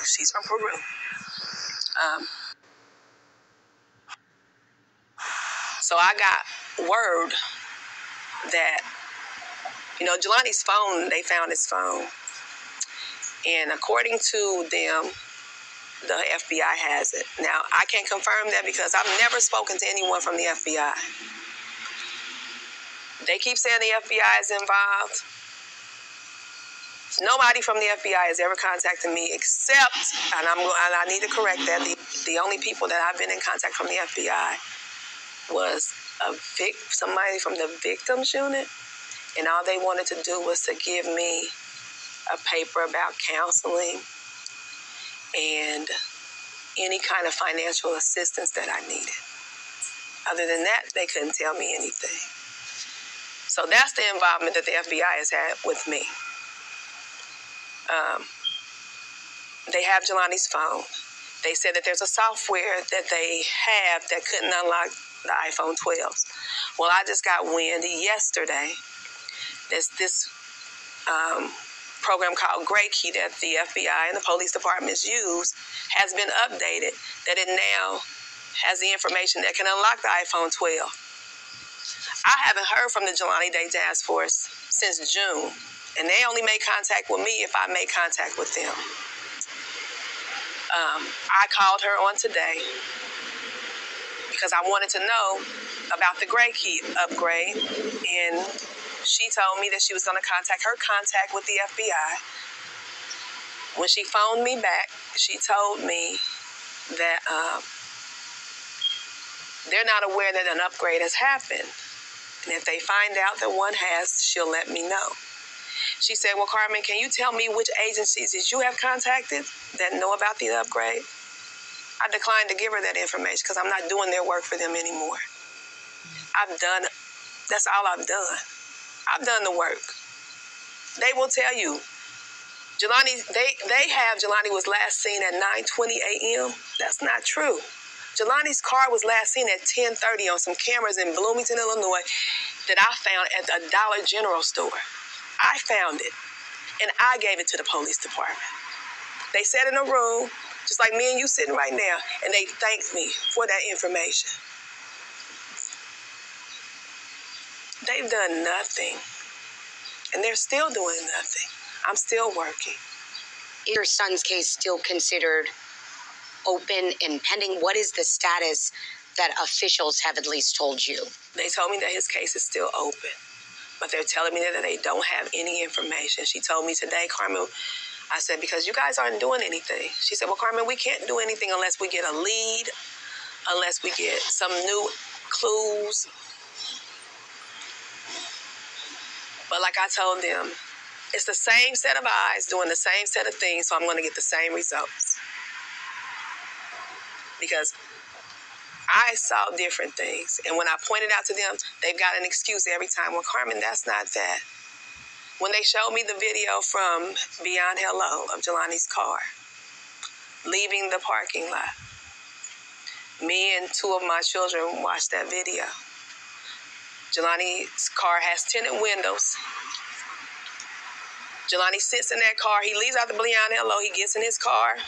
She's from Peru. So I got word that, Jelani's phone, they found his phone. And according to them, the FBI has it. Now, I can't confirm that because I've never spoken to anyone from the FBI. They keep saying the FBI is involved. Nobody from the FBI has ever contacted me except, and I need to correct that, the only people that I've been in contact from the FBI was somebody from the victims unit, and all they wanted to do was to give me a paper about counseling and any kind of financial assistance that I needed. Other than that, they couldn't tell me anything. So that's the involvement that the FBI has had with me. They have Jelani's phone. They said that there's a software that they have that couldn't unlock the iPhone 12s. Well, I just got wind yesterday. There's this program called Gray Key that the FBI and the police departments use has been updated, that it now has the information that can unlock the iPhone 12. I haven't heard from the Jelani Day Task Force since June, and they only make contact with me if I make contact with them. I called her on today because I wanted to know about the Gray Key upgrade, and she told me that she was going to contact her contact with the FBI. When she phoned me back, she told me that they're not aware that an upgrade has happened. And if they find out that one has, she'll let me know. She said, well, Carmen, can you tell me which agencies that you have contacted that know about the upgrade? I declined to give her that information because I'm not doing their work for them anymore. That's all I've done. I've done the work. They will tell you. Jelani, they have Jelani was last seen at 9:20 a.m. That's not true. Jelani's car was last seen at 10:30 on some cameras in Bloomington, Illinois that I found at a Dollar General store. I found it, and I gave it to the police department. They sat in a room, just like me and you sitting right now, and they thanked me for that information. They've done nothing, and they're still doing nothing. I'm still working. Is your son's case still considered open and pending? What is the status that officials have at least told you? They told me that his case is still open, but they're telling me that they don't have any information. She told me today, Carmen, I said, because you guys aren't doing anything. She said, well, Carmen, we can't do anything unless we get a lead, unless we get some new clues. But like I told them, it's the same set of eyes doing the same set of things, so I'm going to get the same results. Because I saw different things. And when I pointed out to them, they've got an excuse every time. Well, Carmen, that's not that. When they showed me the video from Beyond Hello of Jelani's car leaving the parking lot, me and two of my children watched that video. Jelani's car has tinted windows. Jelani sits in that car. He leaves out the Beyond Hello. He gets in his car.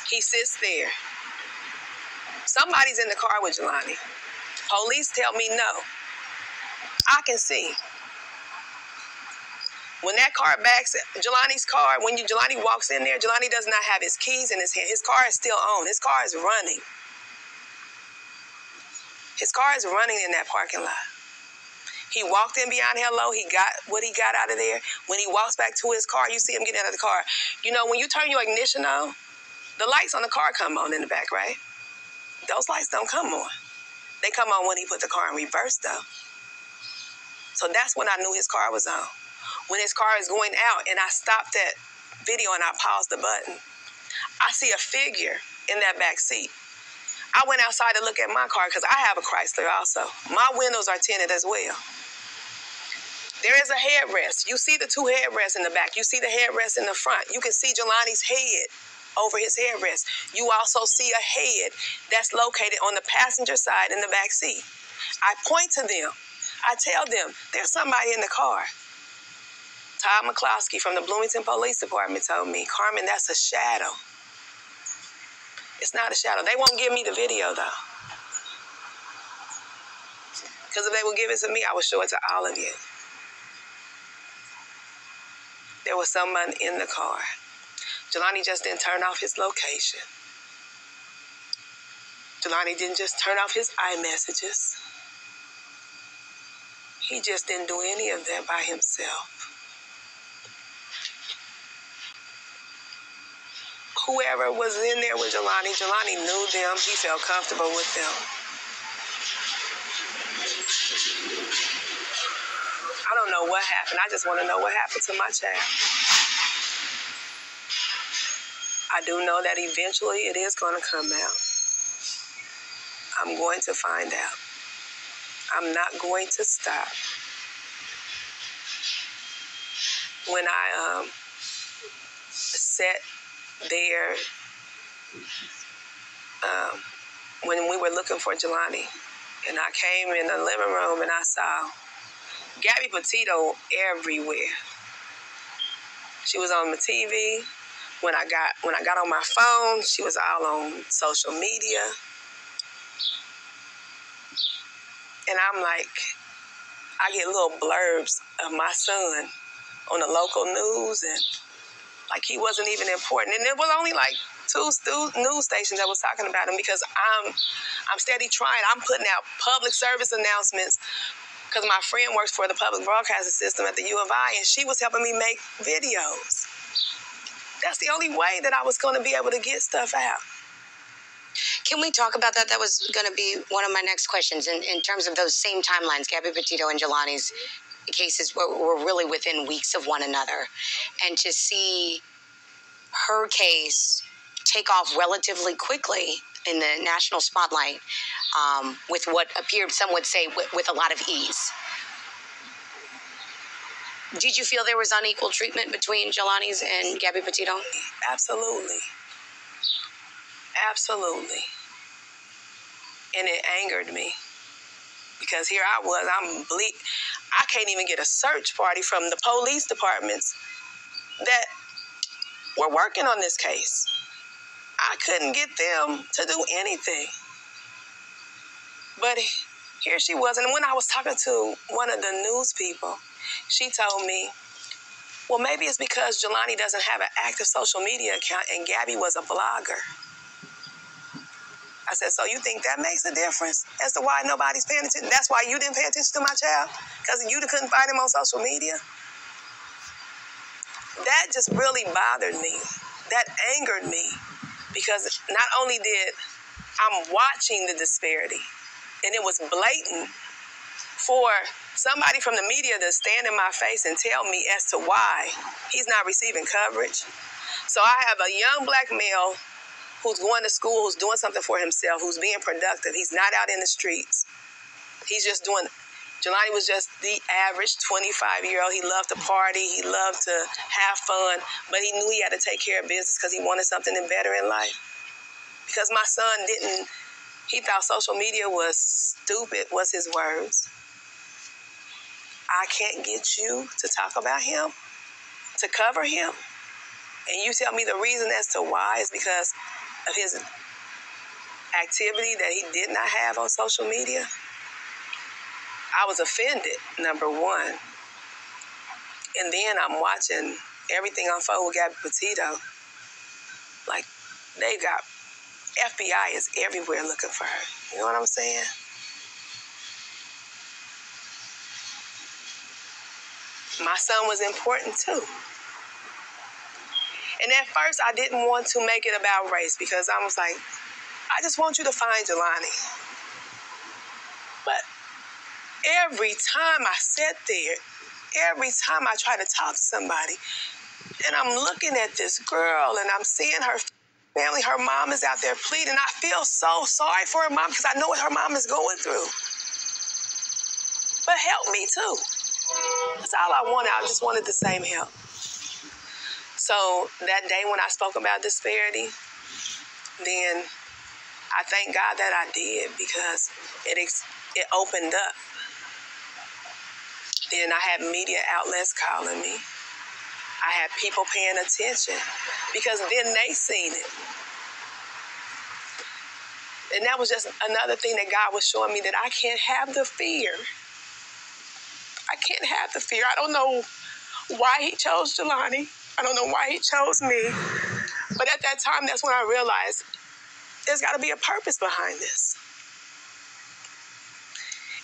He sits there. Somebody's in the car with Jelani. Police tell me no. I can see. When that car backs, Jelani's car, when Jelani walks in there, Jelani does not have his keys in his hand. His car is still on. His car is running. His car is running in that parking lot. He walked in Beyond Hello. He got what he got out of there. When he walks back to his car, you see him get out of the car. You know, when you turn your ignition on, the lights on the car come on in the back, right? Those lights don't come on. They come on when he put the car in reverse, though. So that's when I knew his car was on. When his car is going out and I stopped that video and I paused the button, I see a figure in that back seat. I went outside to look at my car because I have a Chrysler also. My windows are tinted as well. There is a headrest. You see the two headrests in the back. You see the headrest in the front. You can see Jelani's head over his headrest. You also see a head that's located on the passenger side in the back seat. I point to them. I tell them, there's somebody in the car. Todd McCloskey from the Bloomington Police Department told me, Carmen, that's a shadow. It's not a shadow. They won't give me the video, though. Because if they would give it to me, I would show it to all of you. There was someone in the car. Jelani just didn't turn off his location. Jelani didn't just turn off his iMessages. He just didn't do any of that by himself. Whoever was in there with Jelani, Jelani knew them. He felt comfortable with them. I don't know what happened. I just want to know what happened to my child. I do know that eventually it is going to come out. I'm going to find out. I'm not going to stop. When I sat there, when we were looking for Jelani, and I came in the living room and I saw Gabby Petito everywhere. She was on the TV. When I got on my phone, she was all on social media. And I'm like, I get little blurbs of my son on the local news, and like he wasn't even important. And it was only like 2 news stations that was talking about him, because I'm steady trying. I'm putting out public service announcements because my friend works for the public broadcasting system at the U of I, and she was helping me make videos. That's the only way that I was going to be able to get stuff out. Can we talk about that? That was going to be one of my next questions. In terms of those same timelines, Gabby Petito and Jelani's cases were really within weeks of one another. And to see her case take off relatively quickly in the national spotlight with what appeared, some would say, with a lot of ease. Did you feel there was unequal treatment between Jelani's and Gabby Petito? Absolutely. Absolutely. And it angered me, because here I was, I can't even get a search party from the police departments that were working on this case. I couldn't get them to do anything. But here she was, and when I was talking to one of the news people, she told me, well, maybe it's because Jelani doesn't have an active social media account and Gabby was a blogger. I said, so you think that makes a difference as to why nobody's paying attention? That's why you didn't pay attention to my child? Because you couldn't find him on social media? That just really bothered me. That angered me, because not only I'm watching the disparity, and it was blatant for somebody from the media to stand in my face and tell me as to why he's not receiving coverage. So I have a young black male who's going to school, who's doing something for himself, who's being productive. He's not out in the streets. He's just doing, Jelani was just the average 25-year-old. He loved to party. He loved to have fun, but he knew he had to take care of business because he wanted something better in life. Because my son he thought social media was stupid, was his words. I can't get you to talk about him, to cover him, and you tell me the reason as to why is because of his activity that he did not have on social media. I was offended, number one. And then I'm watching everything unfold with Gabby Petito. Like, they got, FBI is everywhere looking for her. You know what I'm saying? My son was important too. And at first, I didn't want to make it about race, because I was like, I just want you to find Jelani. But every time I sat there, every time I try to talk to somebody, and I'm looking at this girl, and I'm seeing her family, her mom is out there pleading. I feel so sorry for her mom, because I know what her mom is going through. But help me too. That's all I wanted. I just wanted the same help. So that day when I spoke about disparity, then I thank God that I did, because it opened up. Then I had media outlets calling me. I had people paying attention, because then they seen it. And that was just another thing that God was showing me, that I can't have the fear. I can't have the fear. I don't know why he chose Jelani. I don't know why he chose me. But at that time, that's when I realized there's got to be a purpose behind this.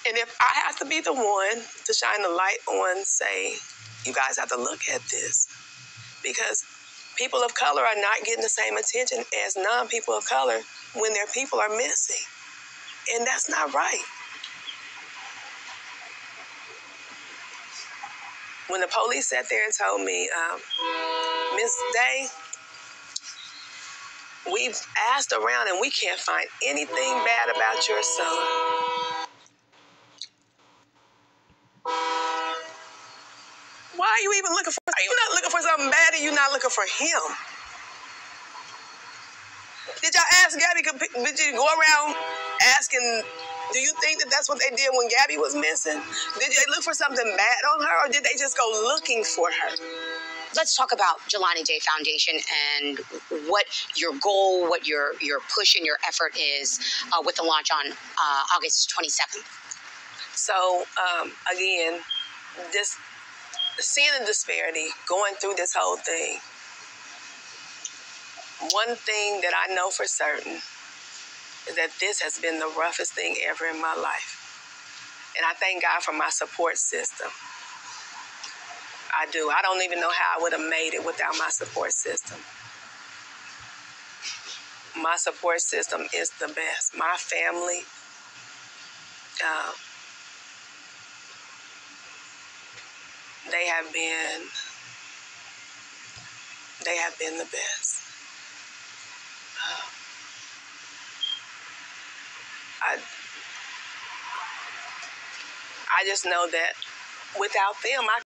And if I have to be the one to shine the light on, say, you guys have to look at this, because people of color are not getting the same attention as non-people of color when their people are missing. And that's not right. When the police sat there and told me, Miss Day, we've asked around and we can't find anything bad about your son. Why are you even looking for? Are you not looking for something bad, or you not looking for him? Did y'all ask Gabby? Did you go around asking, do you think that that's what they did when Gabby was missing? Did they look for something bad on her, or did they just go looking for her? Let's talk about Jelani Day Foundation and what your goal, what your push and your effort is with the launch on August 27th. So, again, this seeing the disparity, going through this whole thing, one thing that I know for certain is that this has been the roughest thing ever in my life. And I thank God for my support system. I do. I don't even know how I would have made it without my support system. My support system is the best. My family, they have been the best. I just know that without them, I